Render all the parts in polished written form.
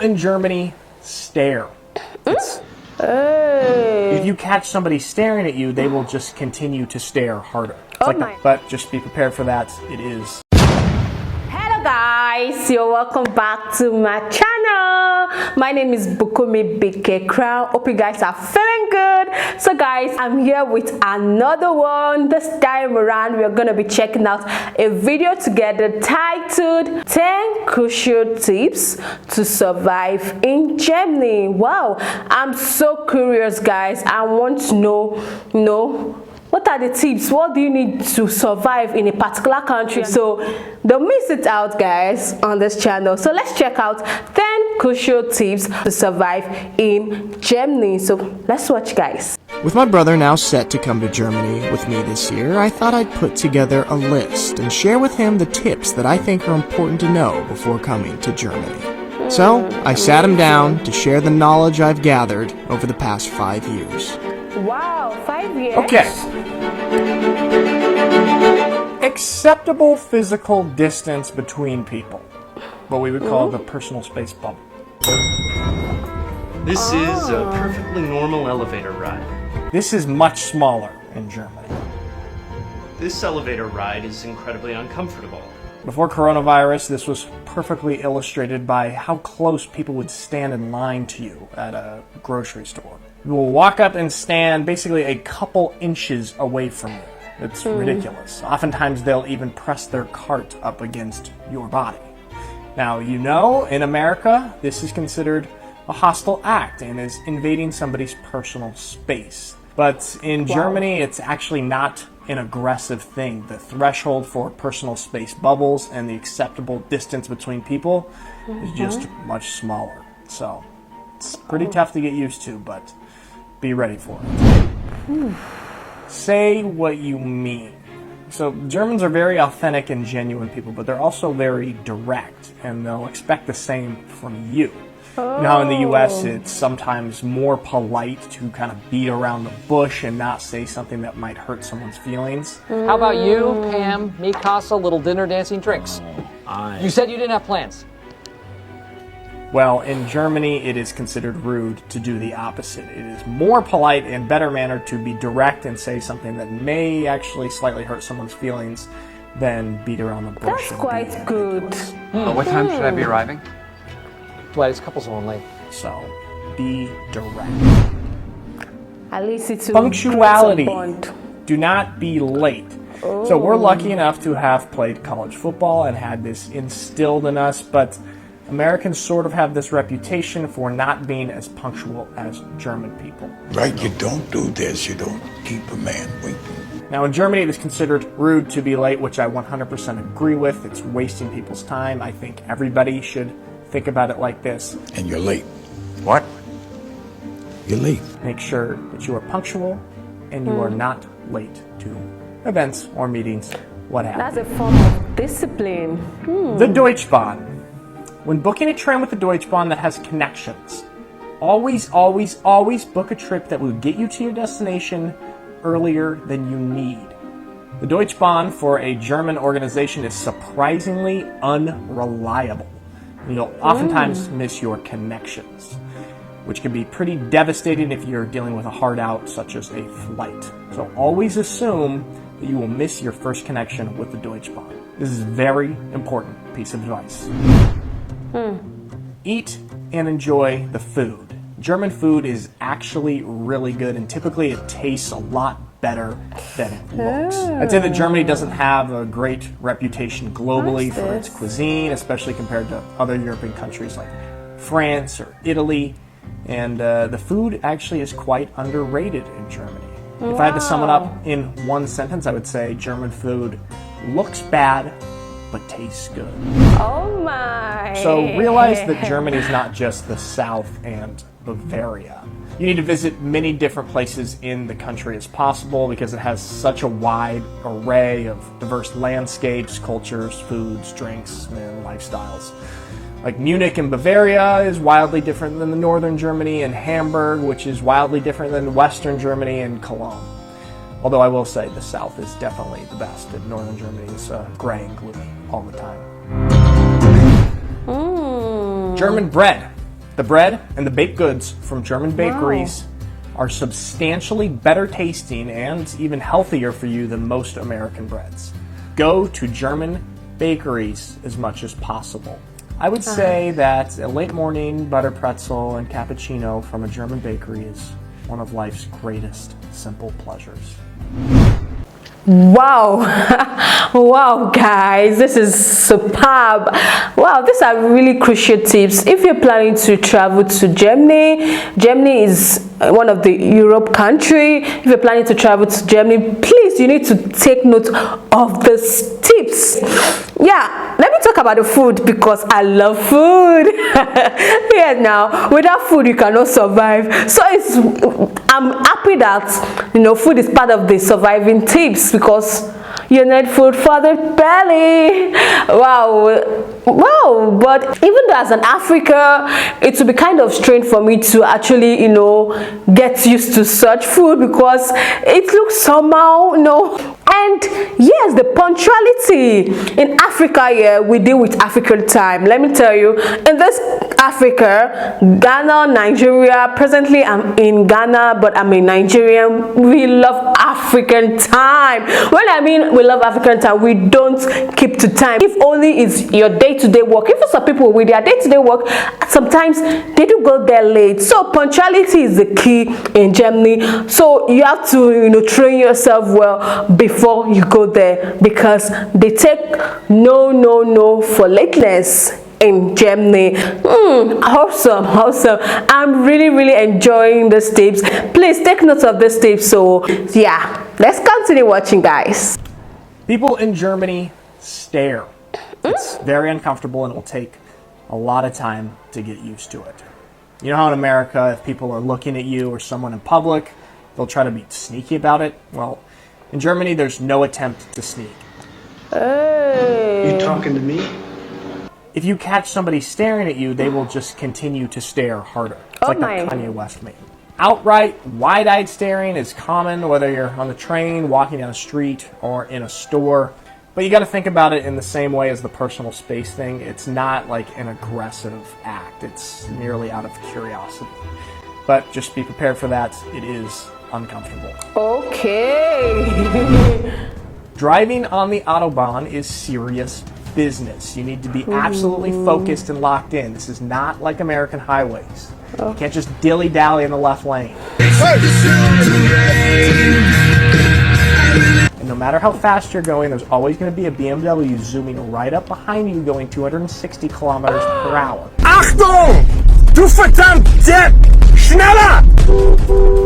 in Germany stare. If you catch somebody staring at you, they will just continue to stare harder. It's like that. But just be prepared for that. It is. Hello guys, you're welcome back to my channel. My name is Bukunmi BK Crown. Hope you guys are feeling good. So guys, I'm here with another one. This time around we're going to be checking out a video together titled 10 crucial tips to survive in Germany. Wow, I'm so curious guys. I want to know, what are the tips? What do you need to survive in a particular country? So don't miss it out guys on this channel. So let's check out 10 crucial tips to survive in Germany. So let's watch guys. With my brother now set to come to Germany with me this year, I thought I'd put together a list and share with him the tips that I think are important to know before coming to Germany. So I sat him down to share the knowledge I've gathered over the past 5 years. Wow, 5 years? Okay. Acceptable physical distance between people. What we would call the personal space bubble. This is a perfectly normal elevator ride. This is much smaller in Germany. This elevator ride is incredibly uncomfortable. Before coronavirus, this was perfectly illustrated by how close people would stand in line to you at a grocery store. You will walk up and stand basically a couple inches away from you. It's ridiculous. Oftentimes they'll even press their cart up against your body. Now, you know, in America, this is considered a hostile act and is invading somebody's personal space. But in Germany, it's actually not an aggressive thing. The threshold for personal space bubbles and the acceptable distance between people is just much smaller. So it's pretty tough to get used to, but be ready for it. Say what you mean. So Germans are very authentic and genuine people, but they're also very direct, and they'll expect the same from you. Now in the US, it's sometimes more polite to kind of beat around the bush and not say something that might hurt someone's feelings. How about you, Pam, me, Casa, little dinner, dancing, drinks? You said you didn't have plans. Well, in Germany, it is considered rude to do the opposite. It is more polite and better mannered to be direct and say something that may actually slightly hurt someone's feelings than beat around the bush. That's quite good. What time should I be arriving? Dwight, it's couples only. So, be direct. At least it's Punctuality. Do not be late. So we're lucky enough to have played college football and had this instilled in us, but Americans sort of have this reputation for not being as punctual as German people. Right, you don't do this, you don't keep a man waiting. Now in Germany it is considered rude to be late, which I 100% agree with. It's wasting people's time. I think everybody should think about it like this. And you're late. What? You're late. Make sure that you are punctual and you are not late to events or meetings, what have you. That's a form of discipline. The Deutschbahn. When booking a train with the Deutschbahn that has connections, always book a trip that will get you to your destination earlier than you need. The Deutschbahn for a German organization is surprisingly unreliable. You'll oftentimes miss your connections, which can be pretty devastating if you're dealing with a hard out such as a flight. So always assume that you will miss your first connection with the Deutschbahn. This is a very important piece of advice. Eat and enjoy the food. German food is actually really good, and typically it tastes a lot better than it looks. I'd say that Germany doesn't have a great reputation globally for its cuisine, especially compared to other European countries like France or Italy. And the food actually is quite underrated in Germany. If I had to sum it up in one sentence, I would say German food looks bad, but tastes good. Oh my! So realize that Germany is not just the South and Bavaria. You need to visit many different places in the country as possible because it has such a wide array of diverse landscapes, cultures, foods, drinks, and lifestyles. Like Munich in Bavaria is wildly different than the northern Germany, and Hamburg, which is wildly different than western Germany, and Cologne. Although I will say the South is definitely the best, and northern Germany is gray and gloomy all the time. German bread. The bread and the baked goods from German bakeries are substantially better tasting and even healthier for you than most American breads. Go to German bakeries as much as possible. I would say that a late morning butter pretzel and cappuccino from a German bakery is one of life's greatest simple pleasures. Wow. Wow, guys, this is superb. Wow, these are really crucial tips if you're planning to travel to Germany. Germany is one of the Europe country. If you're planning to travel to Germany, please, you need to take note of these tips. Yeah, let me talk about the food because I love food. Yeah, now without food you cannot survive. So I'm happy that food is part of the surviving tips because you need food for the belly. Wow. But even though as an African, it will be kind of strange for me to actually get used to such food because it looks somehow and yes, the punctuality in Africa, yeah, we deal with African time. Let me tell you, in this Africa, Ghana, Nigeria, presently I'm in Ghana, but I'm a Nigerian. We love African time. When I mean we love African time, we don't keep to time. If only it's your day-to-day work. Even some people with their day-to-day work, sometimes they do go there late. So punctuality is the key in Germany. So you have to train yourself well before you go there because they take no for lateness in Germany. Awesome. I'm really enjoying these tips. Please take note of these tips. So yeah, let's continue watching, guys. People in Germany stare. It's very uncomfortable and it will take a lot of time to get used to it. You know how in America, if people are looking at you or someone in public, they'll try to be sneaky about it? Well, in Germany, there's no attempt to sneak. You talking to me? If you catch somebody staring at you, they will just continue to stare harder. It's like the Kanye West meme. Outright, wide-eyed staring is common, whether you're on the train, walking down the street, or in a store. But you got to think about it in the same way as the personal space thing. It's not like an aggressive act. It's merely out of curiosity. But just be prepared for that. It is uncomfortable. Okay. Driving on the Autobahn is serious business. You need to be absolutely focused and locked in. This is not like American highways. You can't just dilly-dally in the left lane. And no matter how fast you're going, there's always going to be a BMW zooming right up behind you going 260 kilometers per hour. Achtung! Du verdammte Schneller!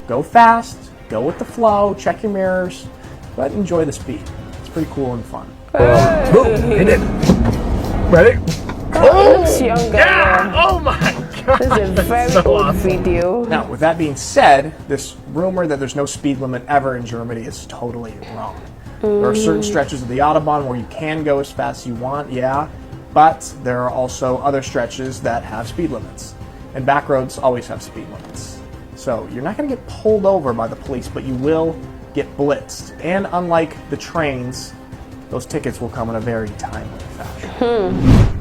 Go fast, go with the flow, check your mirrors, but enjoy the speed. It's pretty cool and fun. Hit it. Ready? Looks younger. Yeah! Oh my god! This is a very old video. Now, with that being said, this rumor that there's no speed limit ever in Germany is totally wrong. There are certain stretches of the Autobahn where you can go as fast as you want, yeah, but there are also other stretches that have speed limits. And back roads always have speed limits. So you're not going to get pulled over by the police, but you will get blitzed. And unlike the trains, those tickets will come in a very timely fashion.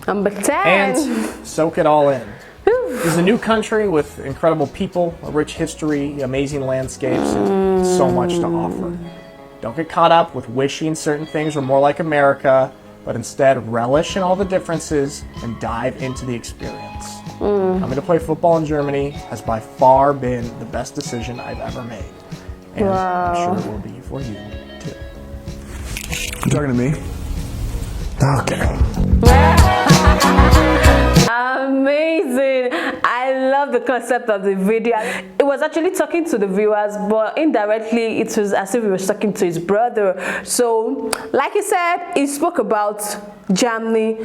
Number 10. And soak it all in. This is a new country with incredible people, a rich history, amazing landscapes, and so much to offer. Don't get caught up with wishing certain things were more like America, but instead relish in all the differences and dive into the experience. Coming to play football in Germany has by far been the best decision I've ever made. And I'm sure it will be for you, too. You talking to me? Okay. Amazing. I love the concept of the video. It was actually talking to the viewers, but indirectly it was as if he was talking to his brother. So like he said, he spoke about Germany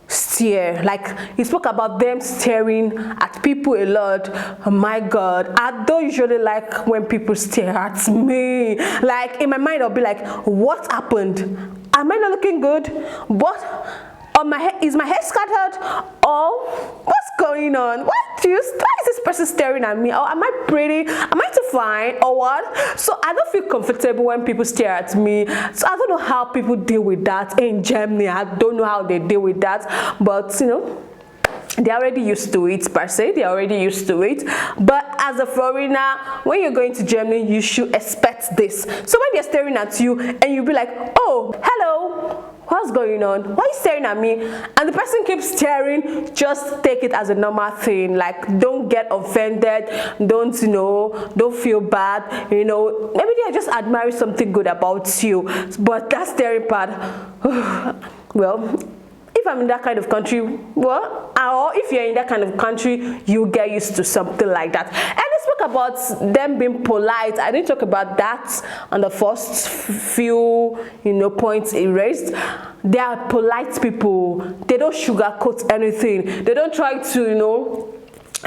stare, like he spoke about them staring at people a lot. Oh my god, I don't usually like when people stare at me. Like in my mind I'll be like, what happened? Am I not looking good? What? On my head, is my head scattered? Oh, what's going on? Why is this person staring at me? Oh, am I pretty? Am I too fine? Or what? So I don't feel comfortable when people stare at me. So I don't know how people deal with that in Germany. I don't know how they deal with that. But they're already used to it per se, they're already used to it. But as a foreigner, when you're going to Germany, you should expect this. So when they're staring at you and you'll be like, oh, hello, what's going on? Why are you staring at me? And the person keeps staring, just take it as a normal thing. Like, don't get offended, don't, you know, don't feel bad, you know, maybe they're just admiring something good about you. But that staring part, well, if I'm in that kind of country, well, or if you're in that kind of country, you get used to something like that. And let's talk about them being polite. I didn't talk about that on the first few, you know, points erased. They are polite people. They don't sugarcoat anything. They don't try to, you know,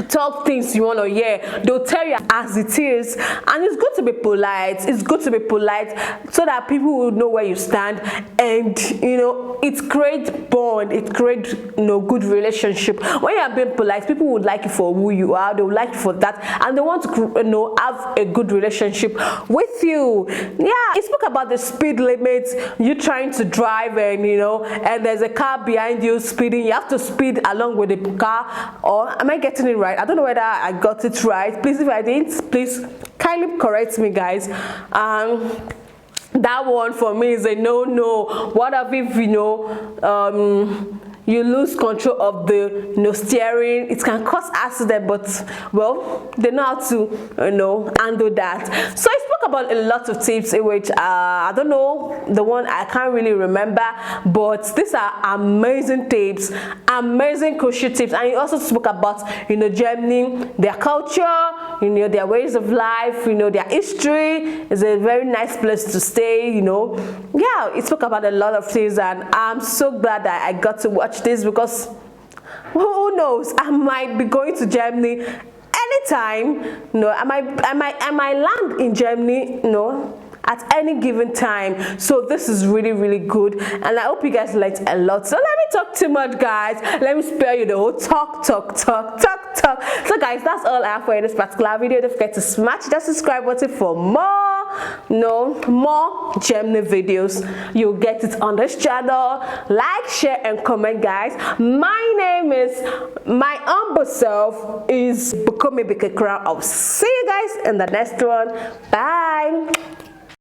talk things you want to hear. They'll tell you as it is, and it's good to be polite. It's good to be polite so that people will know where you stand, and you know, it creates bond, it creates, you know, good relationship. When you are being polite, people would like you for who you are, they would like you for that, and they want to, you know, have a good relationship with you. Yeah, it spoke about the speed limit. You trying to drive, and you know, and there's a car behind you speeding, you have to speed along with the car. Or am I getting it right? I don't know whether I got it right. Please, if I didn't, please kindly correct me, guys. That one for me is a no. What if, you know, you lose control of the, you know, steering? It can cause accident, but well, they know how to, you know, handle that. So I spoke about a lot of tips in which I don't know, the one I can't really remember, but these are amazing tips, amazing crucial tips. And he also spoke about, you know, Germany, their culture, you know, their ways of life, you know, their history. It's a very nice place to stay, you know. Yeah, he spoke about a lot of things, and I'm so glad that I got to watch this, because who knows, I might be going to Germany anytime. You know, I might land in Germany, you know, at any given time. So this is really good, and I hope you guys liked a lot. So let me talk too much, guys. Let me spare you the whole talk. So guys, that's all I have for you in this particular video. Don't forget to smash that subscribe button for more Germany videos. You'll get it on this channel. Like, share, and comment, guys. My humble self is Bukomi Bike Crown. I'll see you guys in the next one. Bye.